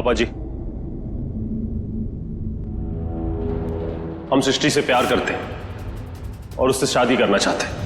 पापा जी, हम सृष्टि से प्यार करते हैं और उससे शादी करना चाहते हैं।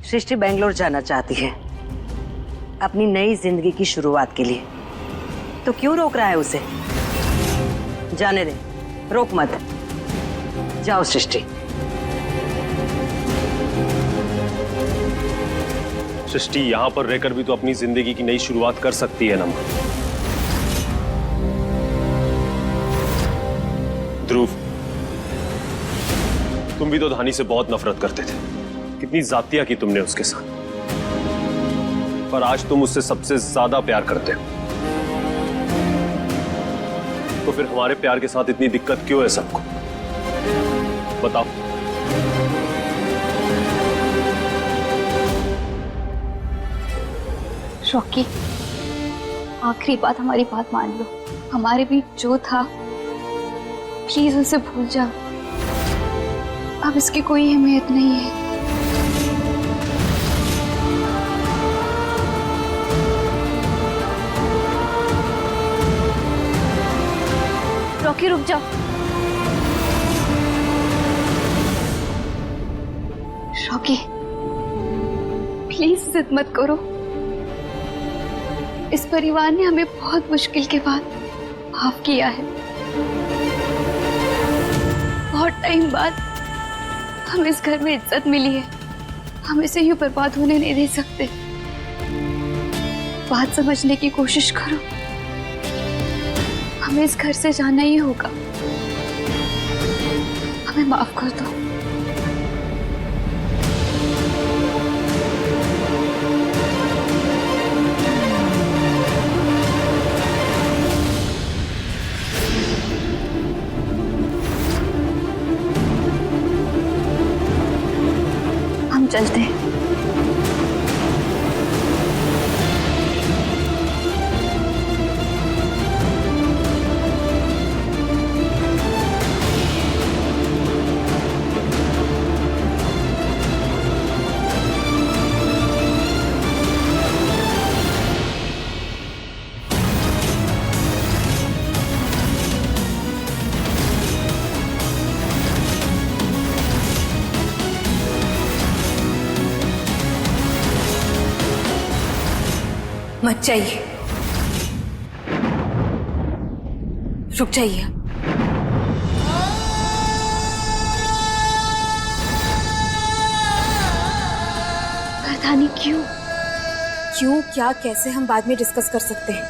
सृष्टि बेंगलोर जाना चाहती है अपनी नई जिंदगी की शुरुआत के लिए, तो क्यों रोक रहा है उसे? जाने दे, रोक मत। जाओ सृष्टि। सृष्टि यहां पर रहकर भी तो अपनी जिंदगी की नई शुरुआत कर सकती है ना। ध्रुव, तुम भी तो धानी से बहुत नफरत करते थे, कितनी जातियां की तुमने उसके साथ, पर आज तुम उससे सबसे ज्यादा प्यार करते हो। तो फिर हमारे प्यार के साथ इतनी दिक्कत क्यों है सबको? बताओ। रॉकी, आखिरी बात, हमारी बात मान लो। हमारे बीच जो था प्लीज उसे भूल जा। अब इसकी कोई अहमियत नहीं है। रॉकी रुक जाओ। रॉकी प्लीज जिद मत करो। इस परिवार ने हमें बहुत मुश्किल के बाद माफ किया है। बहुत टाइम बाद हमें इस घर में इज्जत मिली है। हम इसे यूं बर्बाद होने नहीं दे सकते। बात समझने की कोशिश करो। हमें इस घर से जाना ही होगा। हमें माफ कर दो। हम चलते हैं। मत जाइए, रुक जाइए। पता नहीं क्यों। क्यों, क्या, कैसे, हम बाद में डिस्कस कर सकते हैं।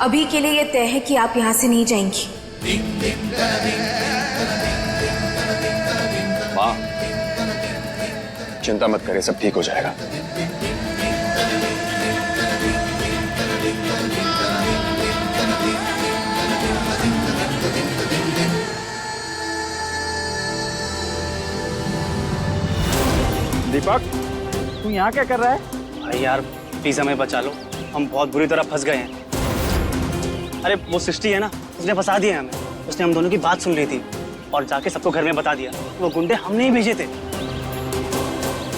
अभी के लिए यह तय है कि आप यहां से नहीं जाएंगी। माँ, चिंता मत करें, सब ठीक हो जाएगा। दीपक, तू यहाँ क्या कर रहा है? भाई यार प्लीज हमें बचा लो, हम बहुत बुरी तरह फंस गए हैं। अरे वो सृष्टि है ना, उसने फंसा दिया हमें। उसने हम दोनों की बात सुन ली थी और जाके सबको घर में बता दिया। वो गुंडे हमने ही भेजे थे।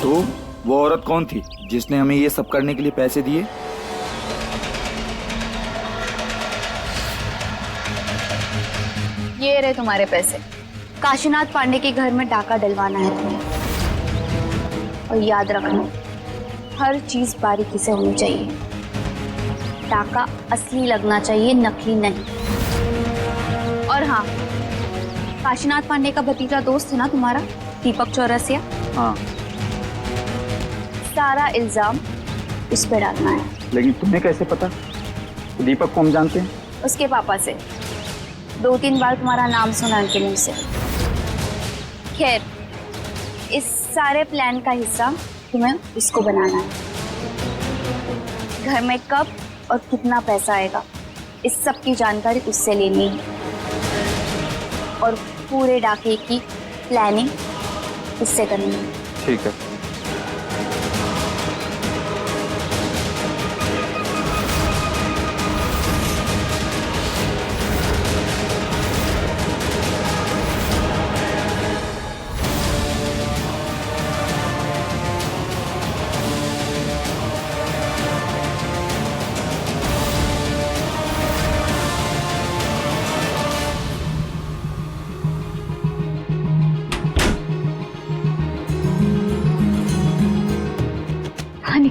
तो वो औरत कौन थी जिसने हमें ये सब करने के लिए पैसे दिए? ये रहे तुम्हारे पैसे। काशीनाथ पांडे के घर में डाका डलवाना है तुम्हें। और याद रखना, हर चीज बारीकी से होनी चाहिए। डाका असली लगना चाहिए, नकली नहीं। और हाँ, काशीनाथ पांडे का भतीजा दोस्त है ना तुम्हारा, दीपक चौरसिया? हाँ। सारा इल्जाम उस पे डालना है। लेकिन तुम्हें कैसे पता? दीपक को हम जानते हैं। उसके पापा से 2-3 बार तुम्हारा नाम सुना उनके मुंह से। खैर, इस सारे प्लान का हिस्सा तुम्हें इसको बनाना है। घर में कब और कितना पैसा आएगा, इस सब की जानकारी उससे लेनी है। और पूरे डाके की प्लानिंग इससे करेंगे। ठीक है। हनी,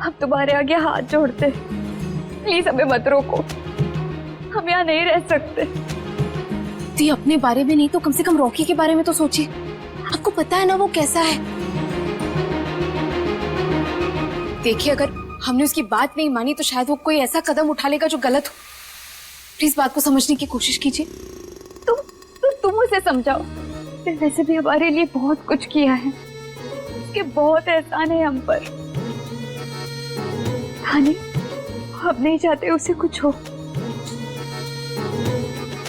हम तुम्हारे आगे हाथ जोड़ते, प्लीज हमें मत रोको, हम यहाँ नहीं रह सकते। दी, अपने बारे में नहीं तो कम से कम रॉकी के बारे में तो सोचिए। आपको पता है ना वो कैसा है। देखिए, अगर हमने उसकी बात नहीं मानी तो शायद वो कोई ऐसा कदम उठा लेगा जो गलत हो। प्लीज बात को समझने की कोशिश कीजिए। तुम उसे समझाओ। वैसे भी हमारे लिए बहुत कुछ किया है, उसके बहुत एहसान है हम पर। हनी, हम नहीं चाहते उसे कुछ हो।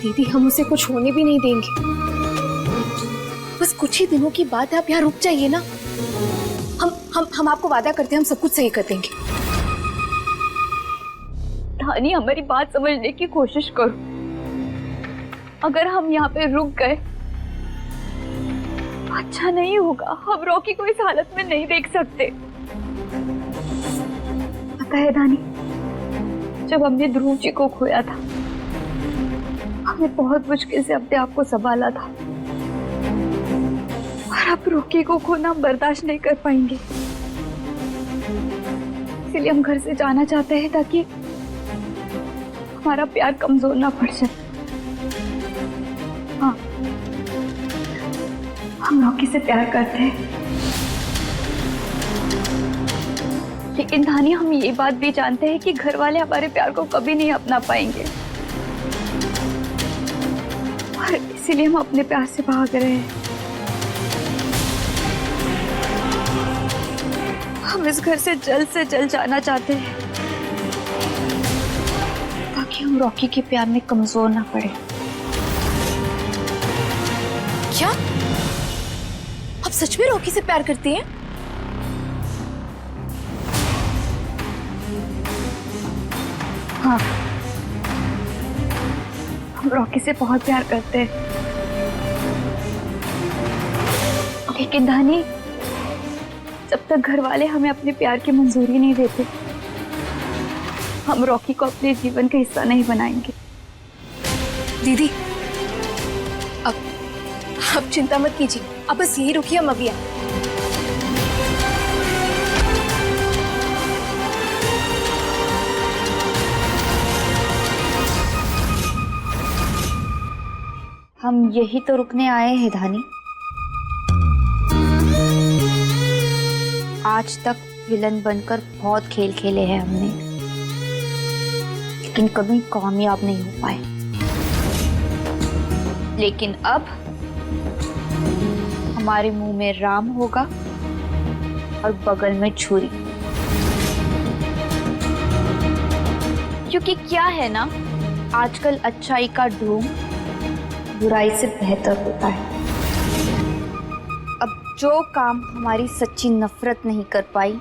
दीदी, हम उसे कुछ होने भी नहीं देंगे। बस कुछ ही दिनों की बात है, आप यहाँ रुक जाइए ना। हम आपको वादा करते हैं हम सब कुछ सही कर देंगे। हनी, हमारी बात समझने की कोशिश करो। अगर हम यहाँ पे रुक गए अच्छा नहीं होगा। हम रॉकी को इस हालत में नहीं देख सकते। पता है दानी, जब हमने ध्रुव जी को खोया था, हमने बहुत मुश्किल से अपने आप को संभाला था, और अब रॉकी को खोना हम बर्दाश्त नहीं कर पाएंगे। इसलिए हम घर से जाना चाहते हैं ताकि हमारा प्यार कमजोर ना पड़ जाए। हाँ, हम रॉकी से प्यार करते हैं, लेकिन धानी, हम ये बात भी जानते हैं कि घर वाले हमारे प्यार को कभी नहीं अपना पाएंगे, और इसीलिए हम अपने प्यार से भाग रहे हैं। हम इस घर से जल्द जाना चाहते हैं ताकि हम रॉकी के प्यार में कमजोर ना पड़े। क्या आप सच में रॉकी से प्यार करती हैं? हाँ, हम रॉकी से बहुत प्यार करते हैं, लेकिन धानी, जब तक घर वाले हमें अपने प्यार की मंजूरी नहीं देते, हम रॉकी को अपने जीवन का हिस्सा नहीं बनाएंगे। दीदी, अब चिंता मत कीजिए, अब बस यही रुकिए, हम अभी आए। हम यही तो रुकने आए हैं धानी। आज तक विलन बनकर बहुत खेल खेले हैं हमने, लेकिन कभी कामयाब नहीं हो पाए। लेकिन अब हमारे मुंह में राम होगा और बगल में छुरी, क्योंकि क्या है ना, आजकल अच्छाई का ढोंग बुराई से बेहतर होता है। अब जो काम हमारी सच्ची नफरत नहीं कर पाई,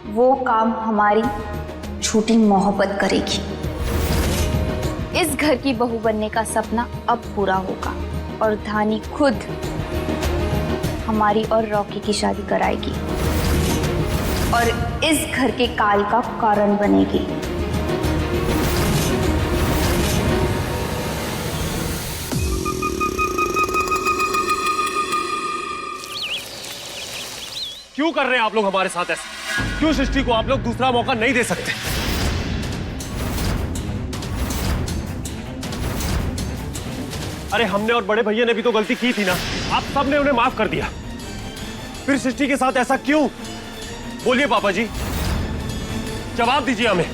वो काम हमारी झूठी मोहब्बत करेगी। इस घर की बहू बनने का सपना अब पूरा होगा, और धानी खुद हमारी और रॉकी की शादी कराएगी और इस घर के काल का कारण बनेगी। क्यों कर रहे हैं आप लोग हमारे साथ ऐसा? क्यों सृष्टि को आप लोग दूसरा मौका नहीं दे सकते? अरे हमने और बड़े भैया ने भी तो गलती की थी ना, आप सबने उन्हें माफ कर दिया, फिर सृष्टि के साथ ऐसा क्यों? बोलिए पापा जी, जवाब दीजिए हमें।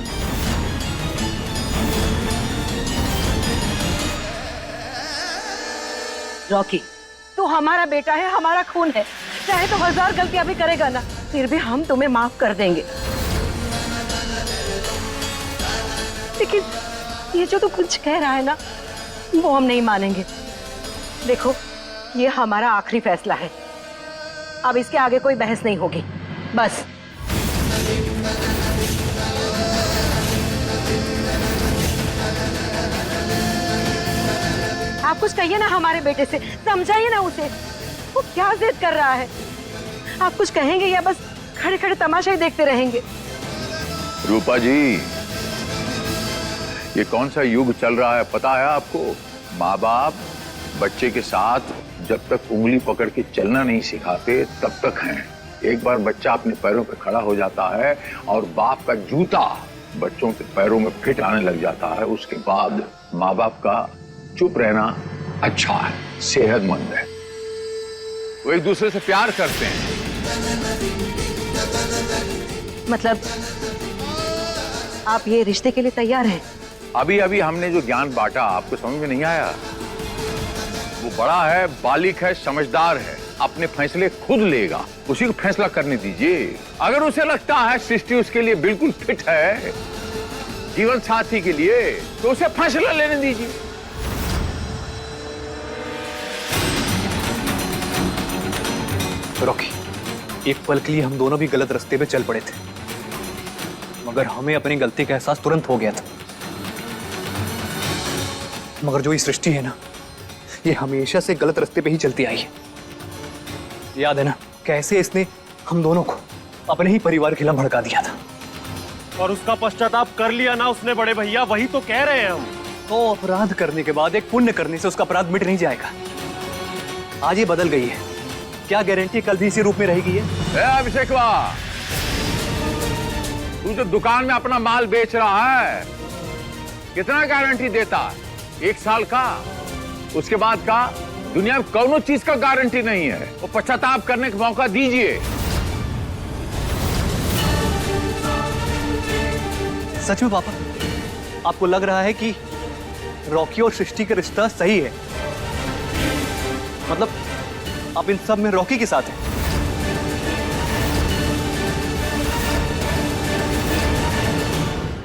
रॉकी, तू हमारा बेटा है, हमारा खून है, चाहे तो 1000 गलतियां भी करेगा ना, फिर भी हम तुम्हें माफ कर देंगे। लेकिन ये जो तू कुछ कह रहा है ना, वो हम नहीं मानेंगे। देखो, ये हमारा आखिरी फैसला है। अब इसके आगे कोई बहस नहीं होगी, बस। आप कुछ कहिए ना हमारे बेटे से, समझाइए ना उसे, वो क्या जिद कर रहा है। आप कुछ कहेंगे या बस खड़े खड़े तमाशा ही देखते रहेंगे? रूपा जी, ये कौन सा युग चल रहा है पता है आपको? माँ बाप बच्चे के साथ जब तक उंगली पकड़ के चलना नहीं सिखाते तब तक हैं। एक बार बच्चा अपने पैरों पे खड़ा हो जाता है और बाप का जूता बच्चों के पैरों में फिट आने लग जाता है, उसके बाद माँ बाप का चुप रहना अच्छा है, सेहतमंद है। वो एक दूसरे से प्यार करते हैं। मतलब आप ये रिश्ते के लिए तैयार हैं? अभी अभी हमने जो ज्ञान बांटा आपको समझ में नहीं आया? वो बड़ा है, बालिक है, समझदार है, अपने फैसले खुद लेगा, उसी को फैसला करने दीजिए। अगर उसे लगता है सृष्टि उसके लिए बिल्कुल फिट है जीवन साथी के लिए, तो उसे फैसला लेने दीजिए। रॉकी, एक पल के लिए हम दोनों भी गलत रास्ते पे चल पड़े थे, मगर हमें अपनी गलती का एहसास तुरंत हो गया था। मगर जो ये सृष्टि है ना, ये हमेशा से गलत रास्ते पे ही चलती आई है। याद है ना कैसे इसने हम दोनों को अपने ही परिवार के खिलाफ भड़का दिया था। और उसका पश्चाताप कर लिया ना उसने बड़े भैया, वही तो कह रहे हैं हम। तो अपराध करने के बाद एक पुण्य करने से उसका अपराध मिट नहीं जाएगा। आज ये बदल गई है, क्या गारंटी कल भी इसी रूप में रहेगी? अभिषेकवा, तू जो दुकान में अपना माल बेच रहा है, कितना गारंटी देता है? 1 साल का, उसके बाद का? दुनिया में कौनो चीज का गारंटी नहीं है। वो पश्चाताप करने का मौका दीजिए। सच में पापा, आपको लग रहा है कि रॉकी और सृष्टि का रिश्ता सही है? मतलब आप इन सब में रॉकी के साथ हैं?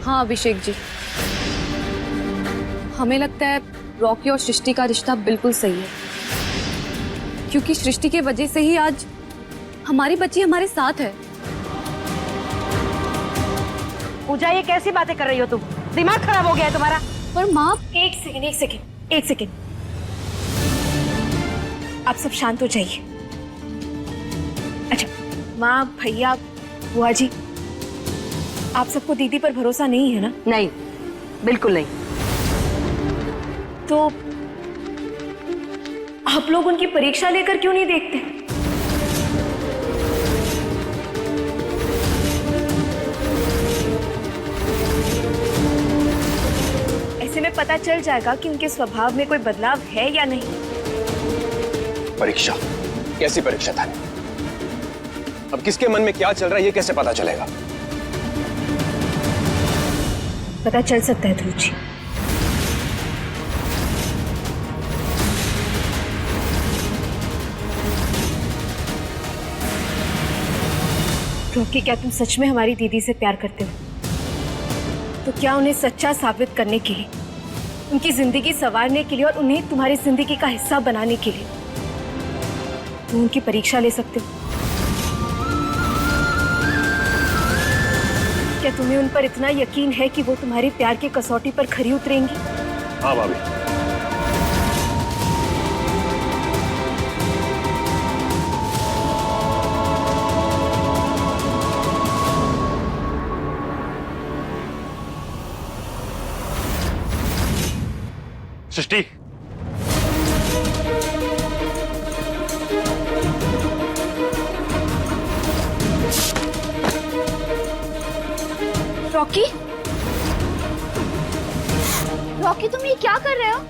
हाँ अभिषेक जी, हमें लगता है रॉकी और सृष्टि का रिश्ता बिल्कुल सही है, क्योंकि सृष्टि के वजह से ही आज हमारी बच्ची हमारे साथ है। पूजा, ये कैसी बातें कर रही हो तुम? दिमाग खराब हो गया है तुम्हारा? पर माँ, एक सेकेंड, आप सब शांत हो जाइए। अच्छा माँ, भैया, बुआ जी, आप सबको दीदी पर भरोसा नहीं है ना? नहीं, बिल्कुल नहीं। तो आप लोग उनकी परीक्षा लेकर क्यों नहीं देखते? ऐसे में पता चल जाएगा कि उनके स्वभाव में कोई बदलाव है या नहीं। परीक्षा? कैसी परीक्षा था? अब किसके मन में क्या चल रहा है ये कैसे पता चलेगा? पता चल सकता है ध्रुव जी। रॉकी, क्या तुम सच में हमारी दीदी से प्यार करते हो? तो क्या उन्हें सच्चा साबित करने के लिए, उनकी जिंदगी संवारने के लिए और उन्हें तुम्हारी जिंदगी का हिस्सा बनाने के लिए तुम उनकी परीक्षा ले सकते हो? क्या तुम्हें उन पर इतना यकीन है कि वो तुम्हारे प्यार की कसौटी पर खरी उतरेंगी? हाँ भाभी। सृष्टि, रॉकी, रॉकी तुम ये क्या कर रहे हो?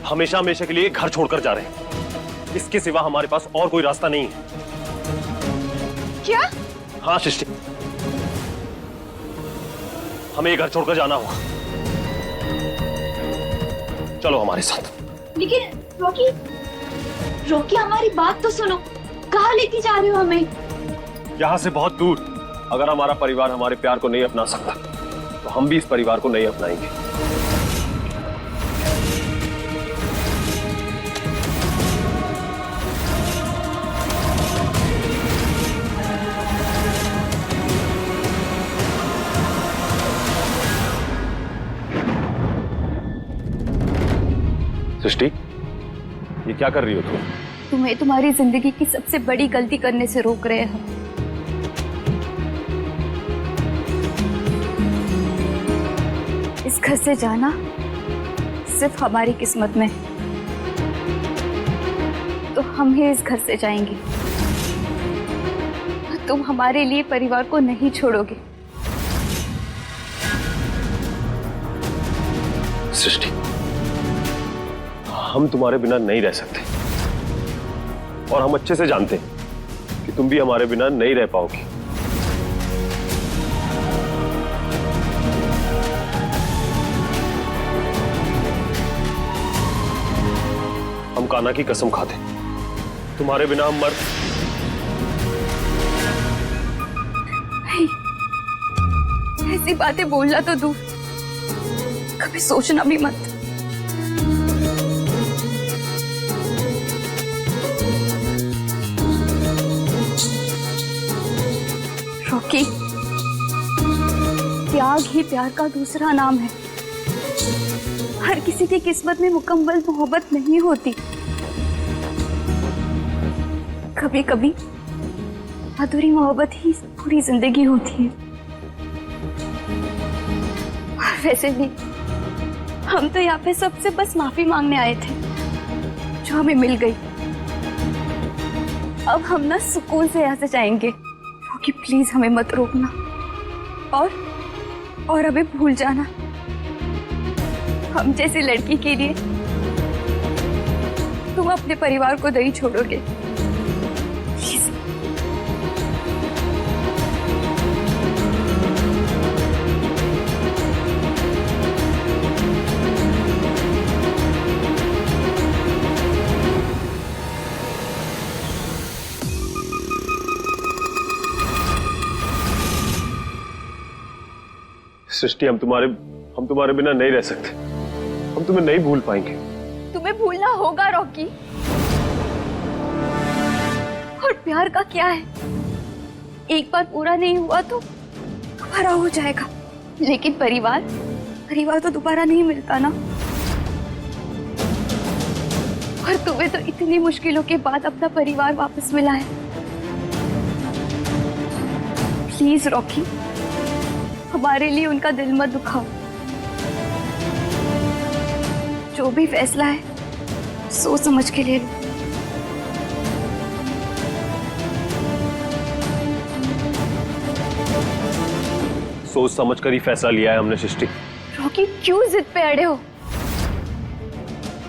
हमेशा हमेशा के लिए घर छोड़कर जा रहे हैं। इसके सिवा हमारे पास और कोई रास्ता नहीं है। क्या? हाँ सृष्टि, हमें ये घर छोड़कर जाना होगा। चलो हमारे साथ। लेकिन रॉकी, रॉकी हमारी बात तो सुनो, कहाँ लेके जा रहे हो हमें? यहां से बहुत दूर। अगर हमारा परिवार हमारे प्यार को नहीं अपना सकता तो हम भी इस परिवार को नहीं अपनाएंगे। सृष्टि, ये क्या कर रही हो तुम? तुम्हें तुम्हारी जिंदगी की सबसे बड़ी गलती करने से रोक रहे हैं हम। इस घर से जाना सिर्फ हमारी किस्मत में है, तो हम ही इस घर से जाएंगे। तुम हमारे लिए परिवार को नहीं छोड़ोगे। सृष्टि, हम तुम्हारे बिना नहीं रह सकते और हम अच्छे से जानते हैं कि तुम भी हमारे बिना नहीं रह पाओगी। हम कान्हा की कसम खाते, तुम्हारे बिना हम मर। ऐसी बातें बोलना तो दूर, कभी सोचना भी मत। रॉकी, त्याग ही प्यार का दूसरा नाम है। हर किसी की किस्मत में मुकम्मल मोहब्बत नहीं होती। कभी कभी अधूरी मोहब्बत ही पूरी जिंदगी होती है। और वैसे भी हम तो यहाँ पे सबसे बस माफी मांगने आए थे, जो हमें मिल गई। अब हम ना सुकून से यहाँ से जाएंगे। रॉकी प्लीज हमें मत रोकना, और हमें भूल जाना। हम जैसी लड़की के लिए तुम अपने परिवार को नहीं छोड़ोगे। प्लीज। सृष्टि, हम तुम्हारे बिना नहीं रह सकते। हम तुम्हें नहीं भूल पाएंगे। तुम्हें भूलना होगा रॉकी। और प्यार का क्या है, एक बार पूरा नहीं हुआ तो दोबारा हो जाएगा, लेकिन परिवार तो दोबारा नहीं मिलता ना। और तुम्हें तो इतनी मुश्किलों के बाद अपना परिवार वापस मिला है। प्लीज रॉकी, हमारे लिए उनका दिल मत दुखाओ। जो भी फैसला है सोच समझ के ले लो। सोच समझ कर ही फैसला लिया है हमने सृष्टि। रॉकी, क्यों जिद पे अड़े हो?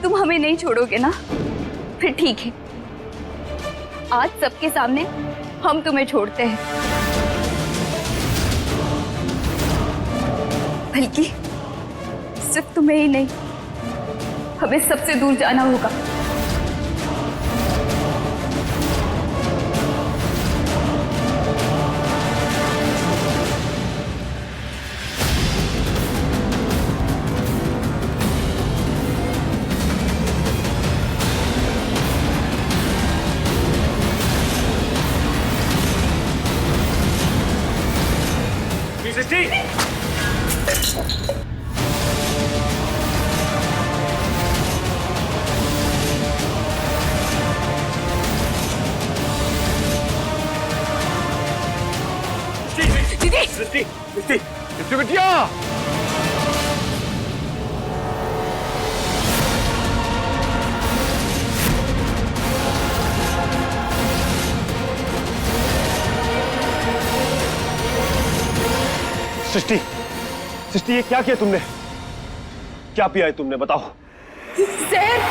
तुम हमें नहीं छोड़ोगे ना? फिर ठीक है, आज सबके सामने हम तुम्हें छोड़ते हैं। बल्कि सिर्फ तुम्हें ही नहीं, हमें सबसे दूर जाना होगा। सृष्टि, सृष्टि, सृष्टि, सृष्टि बिटिया। सृष्टि, सृष्टि, ये क्या किया तुमने? क्या पिया है तुमने, बताओ। सर,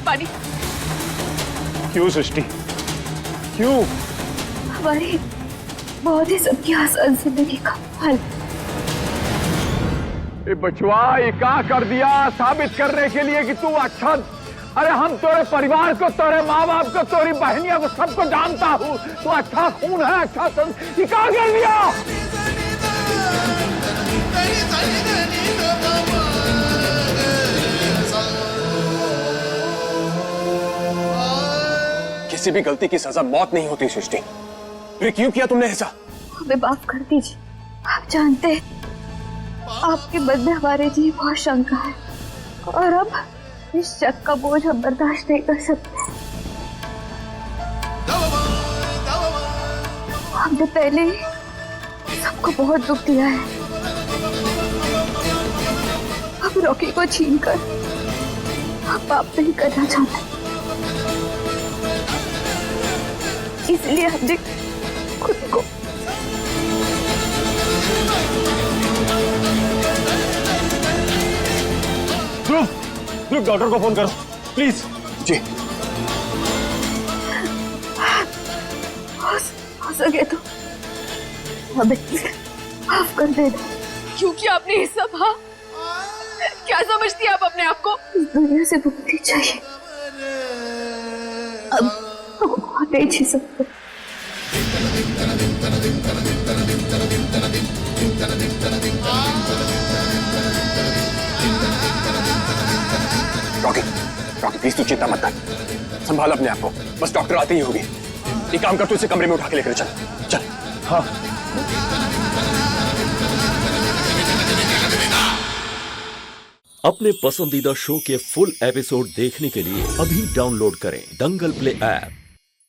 पानी। क्यों सृष्टि, क्यों? हमारी बहुत ही सबकी आसान जिंदगी का फल। बचवा, ये क्या कर दिया? साबित करने के लिए कि तू अरे हम तेरे परिवार को, तेरे माँ बाप को, तेरी बहनिया को, सबको जानता हूँ। तू अच्छा खून है, अच्छा ये कहाँ कर दिया? किसी भी गलती की सजा मौत नहीं होती सृष्टि। फिर क्यों किया तुमने ऐसा? हमें माफ कर दीजिए। आप जानते हैं आपके बदले हमारे जी बहुत शंका है और अब इस शक का बोझ हम बर्दाश्त नहीं कर सकते। हमने पहले ही सबको बहुत दुख दिया है। अब रॉकी को छीनकर हम पाप नहीं करना चाहते, इसलिए हमने खुद को ध्रुव, डॉक्टर को फोन करो प्लीज। जी। हो सके तो हमें माफ कर देना। क्यों किया आपने ये सब? हाँ, क्या समझती है आप अपने आप को? इस दुनिया से मुक्ति चाहिए। अब हम बहुत नहीं जी सकते। रॉकी, रॉकी प्लीज तू चिंता मत कर, संभाल अपने आप को। बस डॉक्टर आते ही होगी। एक काम कर, तू इसे कमरे में उठा के लेकर चल। चल। हाँ। अपने पसंदीदा शो के फुल एपिसोड देखने के लिए अभी डाउनलोड करें दंगल प्ले ऐप।